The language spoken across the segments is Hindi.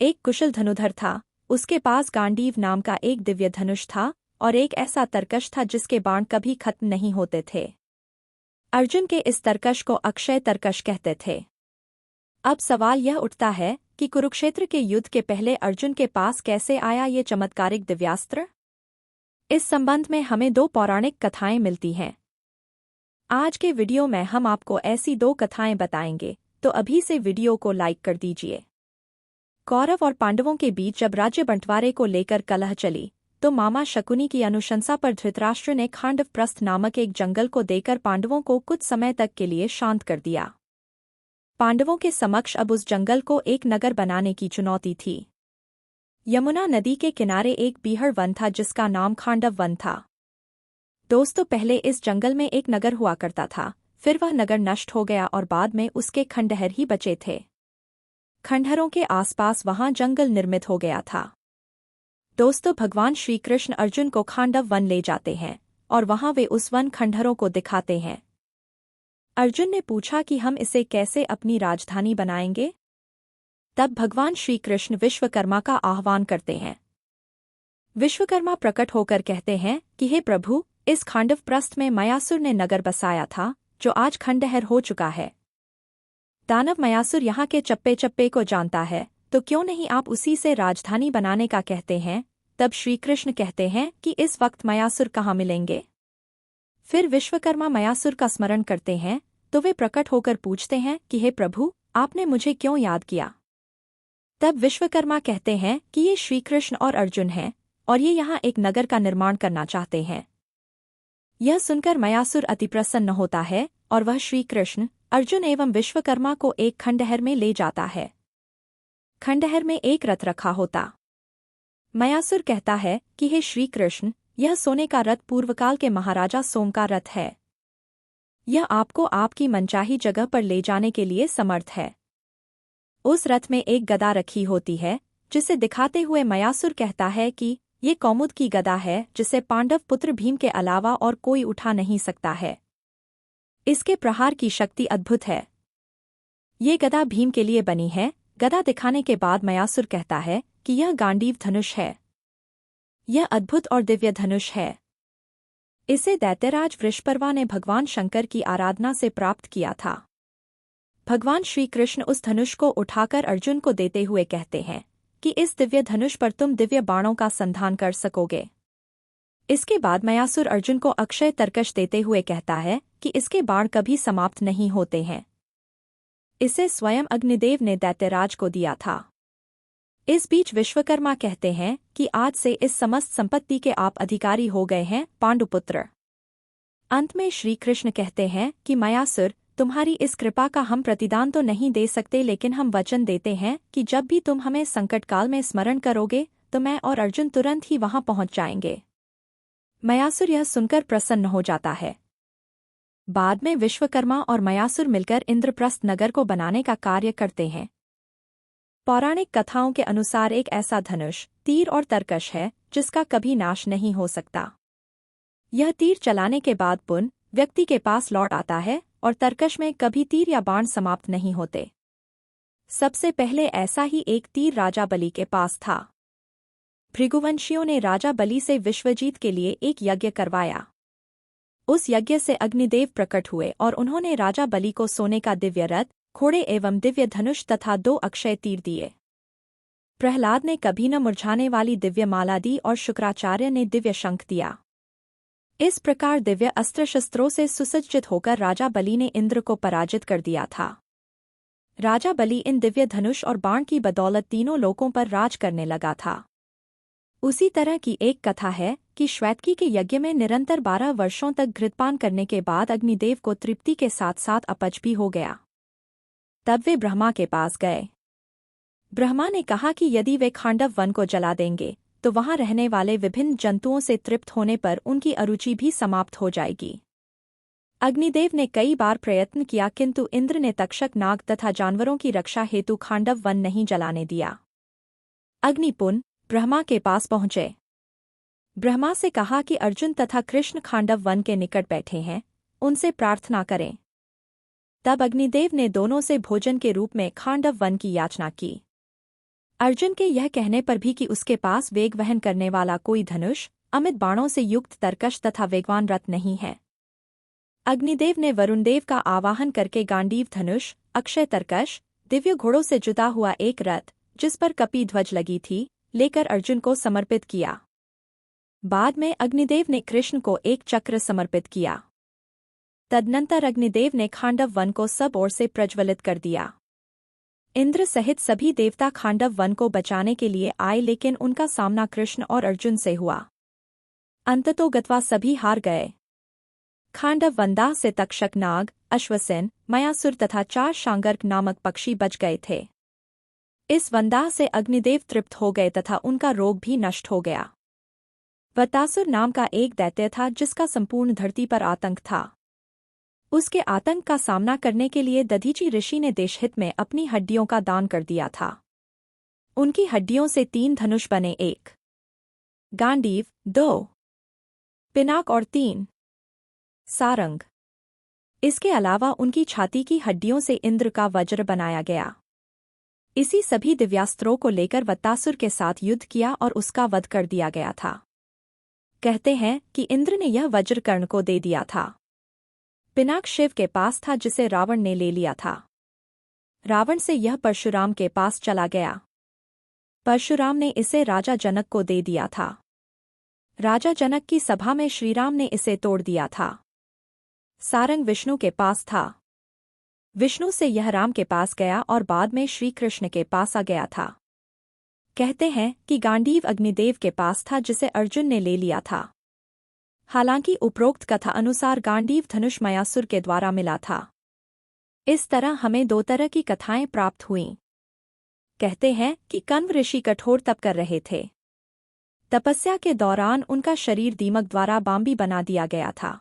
एक कुशल धनुधर था, उसके पास गांडीव नाम का एक दिव्य धनुष था और एक ऐसा तरकश था जिसके बाण कभी खत्म नहीं होते थे। अर्जुन के इस तरकश को अक्षय तरकश कहते थे। अब सवाल यह उठता है कि कुरुक्षेत्र के युद्ध के पहले अर्जुन के पास कैसे आया ये चमत्कारिक दिव्यास्त्र। इस संबंध में हमें दो पौराणिक कथाएं मिलती हैं। आज के वीडियो में हम आपको ऐसी दो कथाएं बताएंगे, तो अभी से वीडियो को लाइक कर दीजिए। कौरव और पांडवों के बीच जब राज्य बंटवारे को लेकर कलह चली, तो मामा शकुनी की अनुशंसा पर धृतराष्ट्र ने खांडवप्रस्थ नामक एक जंगल को देकर पांडवों को कुछ समय तक के लिए शांत कर दिया। पांडवों के समक्ष अब उस जंगल को एक नगर बनाने की चुनौती थी। यमुना नदी के किनारे एक बीहड़ वन था जिसका नाम खांडव वन था। दोस्तों, पहले इस जंगल में एक नगर हुआ करता था, फिर वह नगर नष्ट हो गया और बाद में उसके खंडहर ही बचे थे। खंडहरों के आसपास वहां जंगल निर्मित हो गया था। दोस्तों, भगवान श्री कृष्ण अर्जुन को खांडव वन ले जाते हैं और वहां वे उस वन खंडहरों को दिखाते हैं। अर्जुन ने पूछा कि हम इसे कैसे अपनी राजधानी बनाएंगे। तब भगवान श्री कृष्ण विश्वकर्मा का आह्वान करते हैं। विश्वकर्मा प्रकट होकर कहते हैं कि हे प्रभु, इस खांडवप्रस्थ में मयासुर ने नगर बसाया था जो आज खंडहर हो चुका है। दानव मयासुर यहाँ के चप्पे चप्पे को जानता है, तो क्यों नहीं आप उसी से राजधानी बनाने का कहते हैं। तब श्री कृष्ण कहते हैं कि इस वक्त मयासुर कहाँ मिलेंगे। फिर विश्वकर्मा मयासुर का स्मरण करते हैं, तो वे प्रकट होकर पूछते हैं कि हे प्रभु, आपने मुझे क्यों याद किया। तब विश्वकर्मा कहते हैं कि ये श्री कृष्ण और अर्जुन हैं और ये यहाँ एक नगर का निर्माण करना चाहते हैं। यह सुनकर मयासुर अति प्रसन्न होता है और वह श्री कृष्ण, अर्जुन एवं विश्वकर्मा को एक खंडहर में ले जाता है। खंडहर में एक रथ रखा होता। मयासुर कहता है कि हे श्री कृष्ण, यह सोने का रथ पूर्वकाल के महाराजा सोम का रथ है। यह आपको आपकी मनचाही जगह पर ले जाने के लिए समर्थ है। उस रथ में एक गदा रखी होती है, जिसे दिखाते हुए मयासुर कहता है कि ये कौमुद की गदा है जिसे पांडव पुत्र भीम के अलावा और कोई उठा नहीं सकता है। इसके प्रहार की शक्ति अद्भुत है। ये गदा भीम के लिए बनी है। गदा दिखाने के बाद मयासुर कहता है कि यह गांडीव धनुष है। यह अद्भुत और दिव्य धनुष है। इसे दैत्यराज वृषपर्वा ने भगवान शंकर की आराधना से प्राप्त किया था। भगवान श्री कृष्ण उस धनुष को उठाकर अर्जुन को देते हुए कहते हैं कि इस दिव्य धनुष पर तुम दिव्य बाणों का संधान कर सकोगे। इसके बाद मयासुर अर्जुन को अक्षय तरकश देते हुए कहता है कि इसके बाण कभी समाप्त नहीं होते हैं। इसे स्वयं अग्निदेव ने दैत्यराज को दिया था। इस बीच विश्वकर्मा कहते हैं कि आज से इस समस्त संपत्ति के आप अधिकारी हो गए हैं, पांडुपुत्र। अंत में श्री कृष्ण कहते हैं कि मयासुर, तुम्हारी इस कृपा का हम प्रतिदान तो नहीं दे सकते, लेकिन हम वचन देते हैं कि जब भी तुम हमें संकटकाल में स्मरण करोगे तो मैं और अर्जुन तुरंत ही वहां पहुंच जाएंगे। मयासुर यह सुनकर प्रसन्न हो जाता है। बाद में विश्वकर्मा और मयासुर मिलकर इंद्रप्रस्थ नगर को बनाने का कार्य करते हैं। पौराणिक कथाओं के अनुसार एक ऐसा धनुष, तीर और तरकश है जिसका कभी नाश नहीं हो सकता। यह तीर चलाने के बाद पुनः व्यक्ति के पास लौट आता है और तरकश में कभी तीर या बाण समाप्त नहीं होते। सबसे पहले ऐसा ही एक तीर राजा बलि के पास था। भृगुवंशियों ने राजा बलि से विश्वजीत के लिए एक यज्ञ करवाया। उस यज्ञ से अग्निदेव प्रकट हुए और उन्होंने राजा बलि को सोने का दिव्य रथ, घोड़े एवं दिव्य धनुष तथा 2 अक्षय तीर दिए। प्रहलाद ने कभी न मुरझाने वाली दिव्य माला दी और शुक्राचार्य ने दिव्य शंख दिया। इस प्रकार दिव्य अस्त्र शस्त्रों से सुसज्जित होकर राजा बलि ने इंद्र को पराजित कर दिया था। राजा बलि इन दिव्य धनुष और बाण की बदौलत तीनों लोकों पर राज करने लगा था। उसी तरह की एक कथा है कि श्वेतकी के यज्ञ में निरंतर 12 वर्षों तक घृतपान करने के बाद अग्निदेव को तृप्ति के साथ साथ अपच भी हो गया। तब वे ब्रह्मा के पास गए। ब्रह्मा ने कहा कि यदि वे खांडव वन को जला देंगे तो वहां रहने वाले विभिन्न जंतुओं से तृप्त होने पर उनकी अरुचि भी समाप्त हो जाएगी। अग्निदेव ने कई बार प्रयत्न किया, किंतु इंद्र ने तक्षक, नाग तथा जानवरों की रक्षा हेतु खांडव वन नहीं जलाने दिया। अग्नि पुनः ब्रह्मा के पास पहुंचे। ब्रह्मा से कहा कि अर्जुन तथा कृष्ण खांडव वन के निकट बैठे हैं, उनसे प्रार्थना करें। तब अग्निदेव ने दोनों से भोजन के रूप में खांडव वन की याचना की। अर्जुन के यह कहने पर भी कि उसके पास वेग वहन करने वाला कोई धनुष, अमित बाणों से युक्त तरकश तथा वेगवान रथ नहीं है। अग्निदेव ने वरुणदेव का आवाहन करके गांडीव धनुष, अक्षय तरकश, दिव्य घोड़ों से जुता हुआ एक रथ, जिस पर कपी ध्वज लगी थी, लेकर अर्जुन को समर्पित किया। बाद में अग्निदेव ने कृष्ण को एक चक्र समर्पित किया। तदनंतर अग्निदेव ने खांडव वन को सब ओर से प्रज्वलित कर दिया। इंद्र सहित सभी देवता खांडव वन को बचाने के लिए आए, लेकिन उनका सामना कृष्ण और अर्जुन से हुआ। अंततोगत्वा सभी हार गए। खांडव वनदाह से तक्षक नाग, अश्वसेन, मयासुर तथा 4 शांगर्क नामक पक्षी बच गए थे। इस वनदाह से अग्निदेव तृप्त हो गए तथा उनका रोग भी नष्ट हो गया। वत्तासुर नाम का एक दैत्य था जिसका संपूर्ण धरती पर आतंक था। उसके आतंक का सामना करने के लिए दधीचि ऋषि ने देशहित में अपनी हड्डियों का दान कर दिया था। उनकी हड्डियों से 3 धनुष बने, 1 गांडीव, 2 पिनाक और 3 सारंग। इसके अलावा उनकी छाती की हड्डियों से इंद्र का वज्र बनाया गया। इसी सभी दिव्यास्त्रों को लेकर वत्तासुर के साथ युद्ध किया और उसका वध कर दिया गया था। कहते हैं कि इंद्र ने यह वज्र कर्ण को दे दिया था। पिनाक शिव के पास था जिसे रावण ने ले लिया था। रावण से यह परशुराम के पास चला गया। परशुराम ने इसे राजा जनक को दे दिया था। राजा जनक की सभा में श्रीराम ने इसे तोड़ दिया था। सारंग विष्णु के पास था। विष्णु से यह राम के पास गया और बाद में श्री कृष्ण के पास आ गया था। कहते हैं कि गांडीव अग्निदेव के पास था जिसे अर्जुन ने ले लिया था। हालांकि उपरोक्त कथा अनुसार गांडीव धनुष मयासुर के द्वारा मिला था। इस तरह हमें 2 तरह की कथाएं प्राप्त हुईं। कहते हैं कि कण्व ऋषि कठोर तप कर रहे थे। तपस्या के दौरान उनका शरीर दीमक द्वारा बाम्बी बना दिया गया था।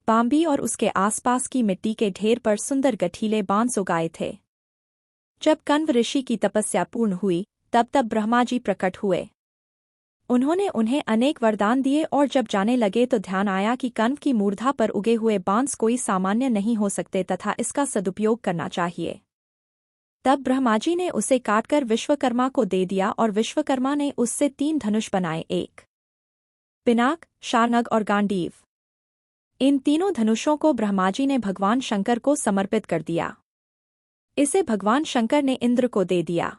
बाम्बी और उसके आसपास की मिट्टी के ढेर पर सुंदर गठीले बांस उगाए थे। जब कण्व ऋषि की तपस्या पूर्ण हुई तब ब्रह्मा जी प्रकट हुए। उन्होंने उन्हें अनेक वरदान दिए और जब जाने लगे तो ध्यान आया कि कण्व की मूर्धा पर उगे हुए बांस कोई सामान्य नहीं हो सकते तथा इसका सदुपयोग करना चाहिए। तब ब्रह्माजी ने उसे काटकर विश्वकर्मा को दे दिया और विश्वकर्मा ने उससे 3 धनुष बनाए, 1 पिनाक, शार्ंग और गांडीव। इन तीनों धनुषों को ब्रह्माजी ने भगवान शंकर को समर्पित कर दिया। इसे भगवान शंकर ने इंद्र को दे दिया।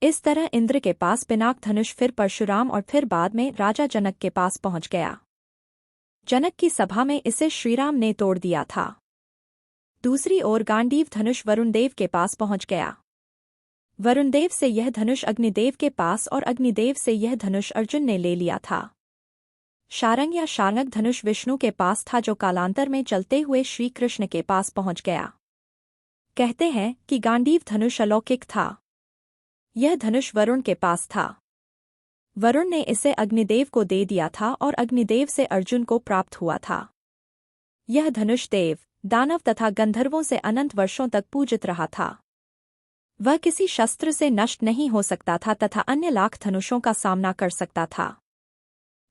इस तरह इंद्र के पास पिनाक धनुष, फिर परशुराम और फिर बाद में राजा जनक के पास पहुंच गया। जनक की सभा में इसे श्रीराम ने तोड़ दिया था। दूसरी ओर गांडीव धनुष वरुणदेव के पास पहुंच गया। वरुणदेव से यह धनुष अग्निदेव के पास और अग्निदेव से यह धनुष अर्जुन ने ले लिया था। शारंग या शार्ंग धनुष विष्णु के पास था जो कालांतर में चलते हुए श्री कृष्ण के पास पहुंच गया। कहते हैं कि गांडीव धनुष अलौकिक था। यह धनुष वरुण के पास था। वरुण ने इसे अग्निदेव को दे दिया था और अग्निदेव से अर्जुन को प्राप्त हुआ था। यह धनुष देव, दानव तथा गंधर्वों से अनंत वर्षों तक पूजित रहा था। वह किसी शस्त्र से नष्ट नहीं हो सकता था तथा अन्य लाख धनुषों का सामना कर सकता था।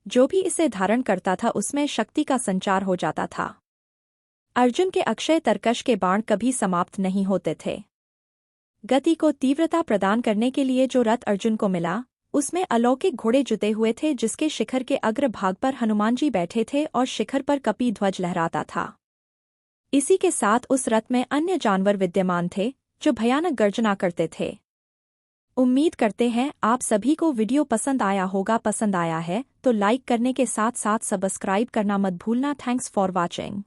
जो भी इसे धारण करता था उसमें शक्ति का संचार हो जाता था। अर्जुन के अक्षय तरकश के बाण कभी समाप्त नहीं होते थे। गति को तीव्रता प्रदान करने के लिए जो रथ अर्जुन को मिला उसमें अलौकिक घोड़े जुते हुए थे जिसके शिखर के अग्र भाग पर हनुमान जी बैठे थे और शिखर पर कपी ध्वज लहराता था। इसी के साथ उस रथ में अन्य जानवर विद्यमान थे जो भयानक गर्जना करते थे। उम्मीद करते हैं आप सभी को वीडियो पसंद आया होगा। पसंद आया है तो लाइक करने के साथ साथ सब्सक्राइब करना मत भूलना। Thanks for watching.